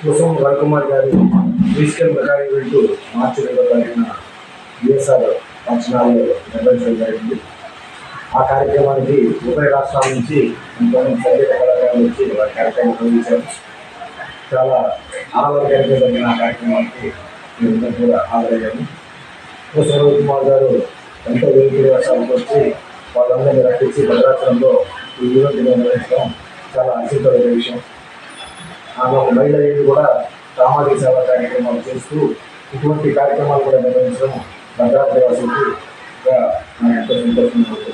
కుసుమ రవికుమార్ గారి musical mega event మార్చి 2వ తారీఖున బిఎస్ఆర్ ఫంక్షనాల్లో నిర్వహించడం జరిగింది. ఆ కార్యక్రమానికి ఉభయ రాష్ట్రాల నుంచి కొంతమంది సంగీత కళాకారులు వచ్చి వారి కార్యక్రమం నిర్వహించారు. చాలా ఆహ్లాదకరంగా జరిగిన ఆ కార్యక్రమానికి మేమందరం కూడా హాజరయ్యాము. కుసుమ రవికుమార్ గారు ఎంతో వేదిక వర్షాలకు వచ్చి వాళ్ళందరినీ రక్షించి భద్రాచలంలో ఈ ఈవెంట్ నిర్వహించడం చాలా ఆసక్తికరమైన విషయం. ఆమె ఒక మహిళ కూడా సామాజిక సేవా కార్యక్రమాలు చేస్తూ ఇటువంటి కార్యక్రమాలు కూడా నిర్వహించడం భద్రాచలవాసులకి నాకు ఎంతో సంతోషంగా ఉంటుంది.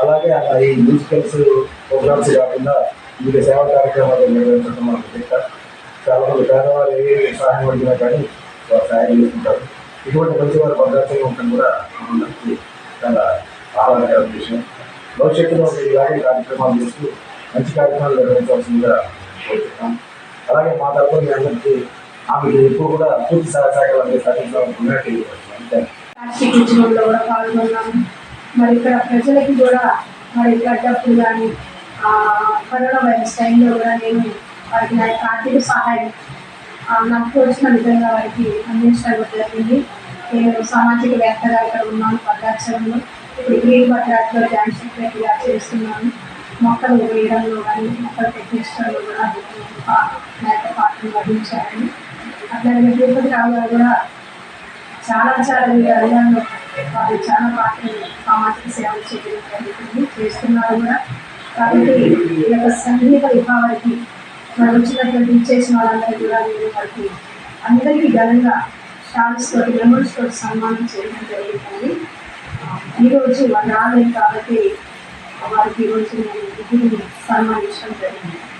అలాగే ఈ మ్యూజికల్స్ ప్రోగ్రామ్స్ కాకుండా వివిధ సేవా కార్యక్రమాలు నిర్వహించడం మనకు తెలియదు. చాలామంది పేదవారు ఏ సహాయం అడిగినా కానీ వారు సహాయం చేసుకుంటారు. ఇటువంటి మంచి వారు భద్రాచలం ఉండడం కూడా మనందరికీ చాలా ఆహ్లాదకరమైన విషయం. భవిష్యత్తులో ఇలాగే కార్యక్రమాలు చేస్తూ మంచి కార్యక్రమాలు నిర్వహించాల్సిందిగా కోరుతున్నాం. అలాగే మా తరఫున మీ అందరికీ ఆమెకి ఎప్పుడు కూడా పూర్తి సహకారాలు అందించాలని కూడా పాల్గొన్నాము. మరి ఇక్కడ ప్రజలకి కూడా మరి గడ్డప్పుడు కానీ కరోనా వైరస్ టైంలో కూడా నేను వారికి నా యొక్క ఆర్థిక సహాయం నాకు తోచిన విధంగా వారికి అందించడం జరిగింది. నేను సామాజిక వేత్తగా ఇక్కడ ఉన్నాను భద్రాచలంలో. ఇప్పుడు గ్రీన్ భద్రాచలో జాయింట్ సెక్రటరీగా చేస్తున్నాను. మొక్కలు వేయడంలో కానీ మొక్కలు పెట్టించడంలో కూడా నా యొక్క పాత్రను వహించాలని. అట్లాగే తిరుపతి రావు గారు కూడా చాలా వివిధ రంగాల్లో వారు చాలా పాత్రలు సామాజిక సేవలు చేయడం జరుగుతుంది, చేస్తున్నారు కూడా. కాబట్టి ఈ యొక్క సంగీత విభావానికి మనం వచ్చినటువంటి చేసిన వాళ్ళందరూ కూడా నేను వారికి అందరికీ ఘనంగా స్టాల్స్ తోటి మెమోరీస్ తోటి సన్మానం చేయడం జరుగుతుంది. ఈరోజు వాళ్ళు రాలేదు కాబట్టి వారికి ఈరోజు నేను సన్మానించడం జరిగింది.